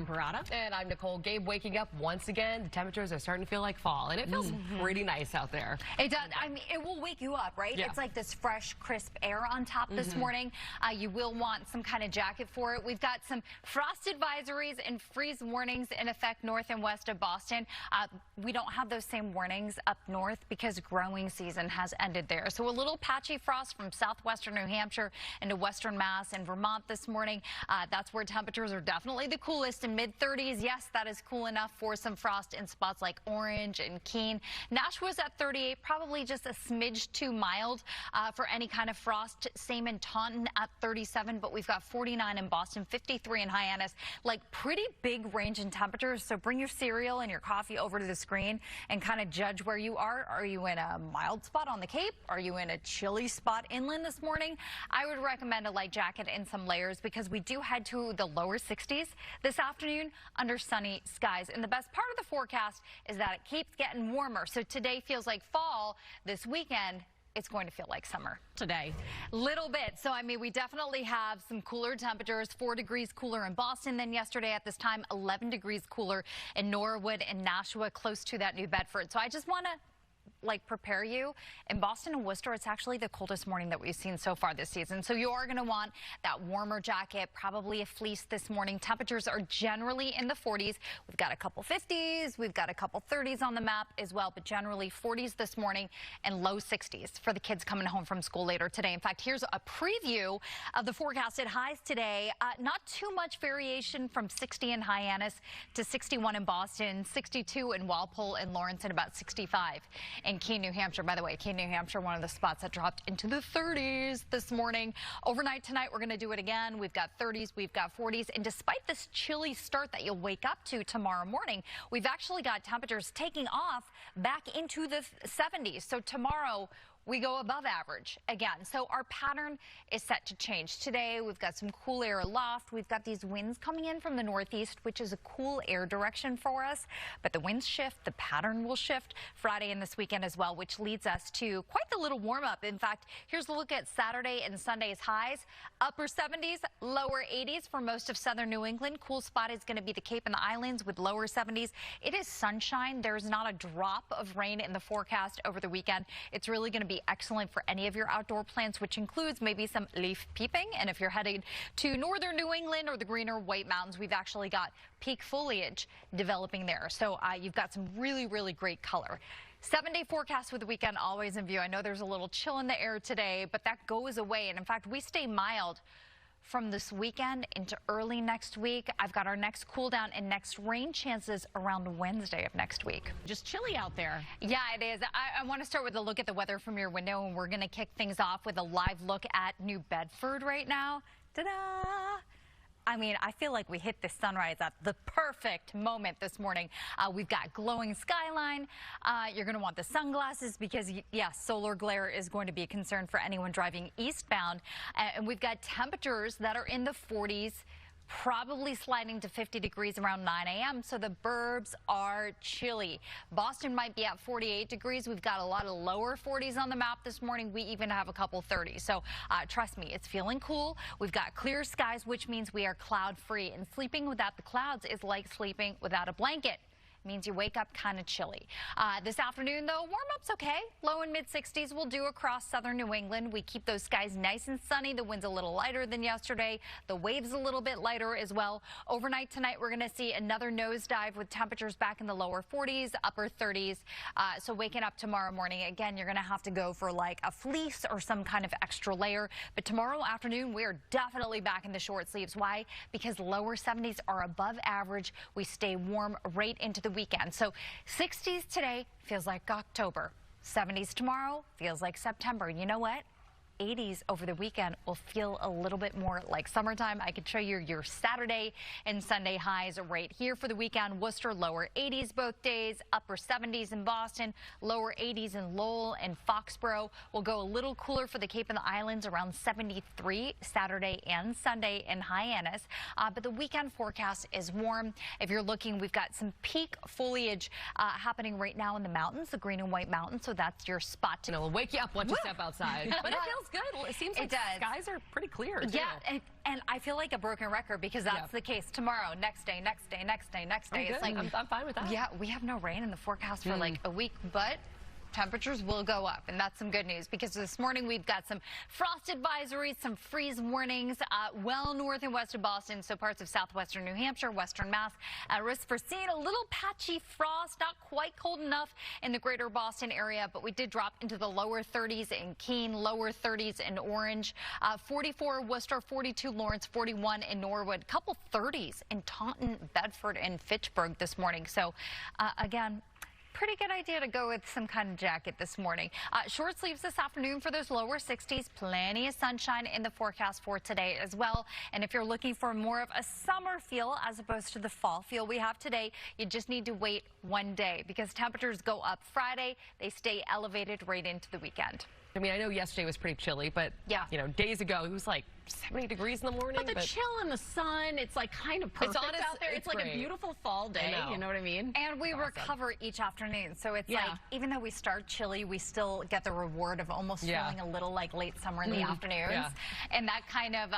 Parada. And I'm Nicole. Gabe, waking up once again. The temperatures are starting to feel like fall, and it feels pretty nice out there. It does. I mean, it will wake you up, right? Yeah. It's like this fresh, crisp air on top this morning. You will want some kind of jacket for it. We've got some frost advisories and freeze warnings in effect north and west of Boston. We don't have those same warnings up north because growing season has ended there. So a little patchy frost from southwestern New Hampshire into western Mass and Vermont this morning. That's where temperatures are definitely the coolest in mid-30s. Yes, that is cool enough for some frost in spots like Orange and Keene. Nashua's at 38, probably just a smidge too mild for any kind of frost. Same in Taunton at 37, but we've got 49 in Boston, 53 in Hyannis. Like pretty big range in temperatures. So bring your cereal and your coffee over to the screen and kind of judge where you are. Are you in a mild spot on the Cape? Are you in a chilly spot inland this morning? I would recommend a light jacket and some layers because we do head to the lower 60s this afternoon under sunny skies. And the best part of the forecast is that it keeps getting warmer. So today feels like fall. This weekend, it's going to feel like summer. Today. Little bit. So, I mean, we definitely have some cooler temperatures, 4 degrees cooler in Boston than yesterday at this time, 11 degrees cooler in Norwood and Nashua, close to that New Bedford. So I just want to prepare you. In Boston and Worcester, it's actually the coldest morning that we've seen so far this season. So you are going to want that warmer jacket, probably a fleece this morning. Temperatures are generally in the 40s. We've got a couple 50s. We've got a couple 30s on the map as well, but generally 40s this morning and low 60s for the kids coming home from school later today. In fact, here's a preview of the forecasted highs today. Not too much variation from 60 in Hyannis to 61 in Boston, 62 in Walpole and Lawrence, and about 65 in Keene, New Hampshire. By the way, Keene, New Hampshire, one of the spots that dropped into the 30s this morning. Overnight tonight, we're going to do it again. We've got 30s, we've got 40s. And despite this chilly start that you'll wake up to tomorrow morning, we've actually got temperatures taking off back into the 70s. So tomorrow, we go above average again. So our pattern is set to change. Today, we've got some cool air aloft. We've got these winds coming in from the northeast, which is a cool air direction for us. But the winds shift, the pattern will shift Friday and this weekend as well, which leads us to quite the little warm up. In fact, here's a look at Saturday and Sunday's highs. Upper 70s, lower 80s for most of southern New England. Cool spot is going to be the Cape and the Islands with lower 70s. It is sunshine. There's not a drop of rain in the forecast over the weekend. It's really going to be excellent for any of your outdoor plants, which includes maybe some leaf peeping. And if you're headed to northern New England or the greener White Mountains, we've actually got peak foliage developing there. So you've got some really, really great color. 7-day forecast with the weekend always in view. I know there's a little chill in the air today, but that goes away. And in fact, we stay mild from this weekend into early next week. I've got our next cool down and next rain chances around Wednesday of next week. Just chilly out there. Yeah, it is. I want to start with a look at the weather from your window, and we're going to kick things off with a live look at New Bedford right now. Ta-da! I mean, I feel like we hit the sunrise at the perfect moment this morning. We've got glowing skyline. You're going to want the sunglasses because, yes, solar glare is going to be a concern for anyone driving eastbound. And we've got temperatures that are in the 40s, probably sliding to 50 degrees around 9 a.m. So the burbs are chilly. Boston might be at 48 degrees. We've got a lot of lower 40s on the map this morning. We even have a couple 30s. So trust me, it's feeling cool. We've got clear skies, which means we are cloud free. And sleeping without the clouds is like sleeping without a blanket. Means you wake up kind of chilly. This afternoon, though, warm-up's okay. Low and mid-60s will do across southern New England. We keep those skies nice and sunny. The wind's a little lighter than yesterday. The waves a little bit lighter as well. Overnight tonight, we're going to see another nosedive with temperatures back in the lower 40s, upper 30s. So waking up tomorrow morning, again, you're going to have to go for like a fleece or some kind of extra layer. But tomorrow afternoon, we're definitely back in the short sleeves. Why? Because lower 70s are above average. We stay warm right into the weekend. So 60s today feels like October. 70s tomorrow feels like September. You know what? 80s over the weekend will feel a little bit more like summertime. I could show you your Saturday and Sunday highs right here for the weekend. Worcester, lower 80s both days, upper 70s in Boston, lower 80s in Lowell and Foxborough. We'll go a little cooler for the Cape and the Islands, around 73 Saturday and Sunday in Hyannis. But the weekend forecast is warm. If you're looking, we've got some peak foliage happening right now in the mountains, the Green and White Mountains. So that's your spot. It'll wake you up once you step outside. But it feels good. It seems like It does. skies are pretty clear, too. Yeah, and I feel like a broken record because that's the case tomorrow, next day, next day, next day, next day. It's like I'm fine with that. Yeah, we have no rain in the forecast for like a week, but temperatures will go up, and that's some good news because this morning we've got some frost advisories, some freeze warnings well north and west of Boston, so parts of southwestern New Hampshire, western Mass at risk for seeing a little patchy frost, not quite cold enough in the greater Boston area, but we did drop into the lower 30s in Keene, lower 30s in Orange, 44 Worcester, 42 Lawrence, 41 in Norwood, couple 30s in Taunton, Bedford, and Fitchburg this morning. So again, pretty good idea to go with some kind of jacket this morning. Short sleeves this afternoon for those lower 60s. Plenty of sunshine in the forecast for today as well. And if you're looking for more of a summer feel as opposed to the fall feel we have today, you just need to wait one day because temperatures go up Friday. They stay elevated right into the weekend. I mean, I know yesterday was pretty chilly, but, you know, days ago it was like 70 degrees in the morning. But the chill and the sun, it's like kind of perfect out there. It's like great. a beautiful fall day, you know what I mean? And we recover each afternoon, so it's like, even though we start chilly, we still get the reward of almost feeling a little like late summer in the afternoons. And that kind of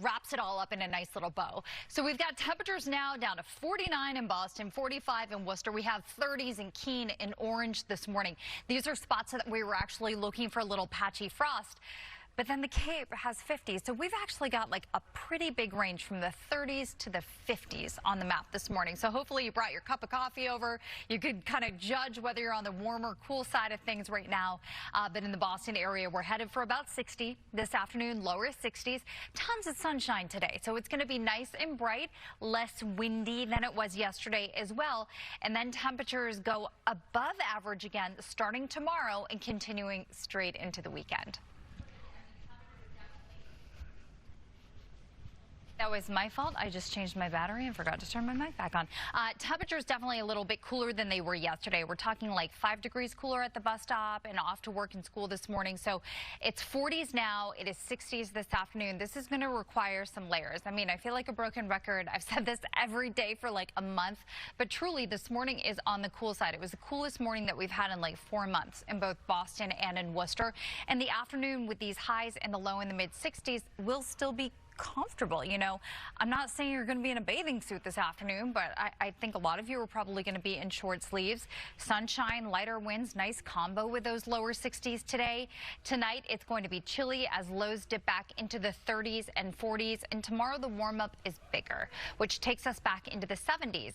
wraps it all up in a nice little bow. So we've got temperatures now down to 49 in Boston, 45 in Worcester. We have 30s in Keene and Orange this morning. These are spots that we were actually looking for a little patchy frost. But then the Cape has 50s, so we've actually got like a pretty big range from the 30s to the 50s on the map this morning. So hopefully you brought your cup of coffee over. You could kind of judge whether you're on the warmer, cool side of things right now. But in the Boston area, we're headed for about 60 this afternoon, lower 60s. Tons of sunshine today, so it's going to be nice and bright, less windy than it was yesterday as well. And then temperatures go above average again starting tomorrow and continuing straight into the weekend. That was my fault. I just changed my battery and forgot to turn my mic back on. Temperatures definitely a little bit cooler than they were yesterday. We're talking like 5 degrees cooler at the bus stop and off to work and school this morning. So it's 40s now. It is 60s this afternoon. This is going to require some layers. I mean, I feel like a broken record. I've said this every day for like a month, but truly this morning is on the cool side. It was the coolest morning that we've had in like 4 months in both Boston and in Worcester. And the afternoon with these highs in the low in the mid 60s will still be comfortable. You know, I'm not saying you're going to be in a bathing suit this afternoon, but I think a lot of you are probably going to be in short sleeves. Sunshine, lighter winds, nice combo with those lower 60s today. Tonight, it's going to be chilly as lows dip back into the 30s and 40s. And tomorrow, the warm up is bigger, which takes us back into the 70s.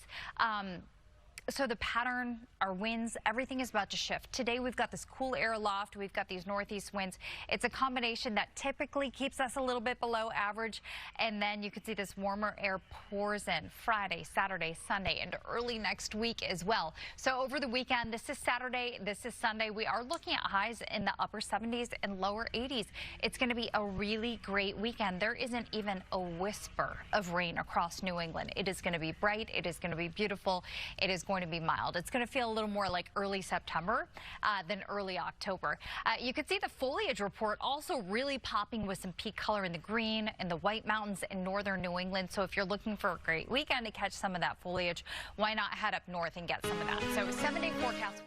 So the pattern, our winds, everything is about to shift. Today we've got this cool air aloft. We've got these northeast winds. It's a combination that typically keeps us a little bit below average. And then you can see this warmer air pours in Friday, Saturday, Sunday, and early next week as well. So over the weekend, this is Saturday, this is Sunday. We are looking at highs in the upper 70s and lower 80s. It's going to be a really great weekend. There isn't even a whisper of rain across New England. It is going to be bright. It is going to be beautiful. It is going to be mild. It's going to feel a little more like early September than early October. You can see the foliage report also really popping with some peak color in the green and the White Mountains in northern New England. So if you're looking for a great weekend to catch some of that foliage, why not head up north and get some of that? So 7-day forecast.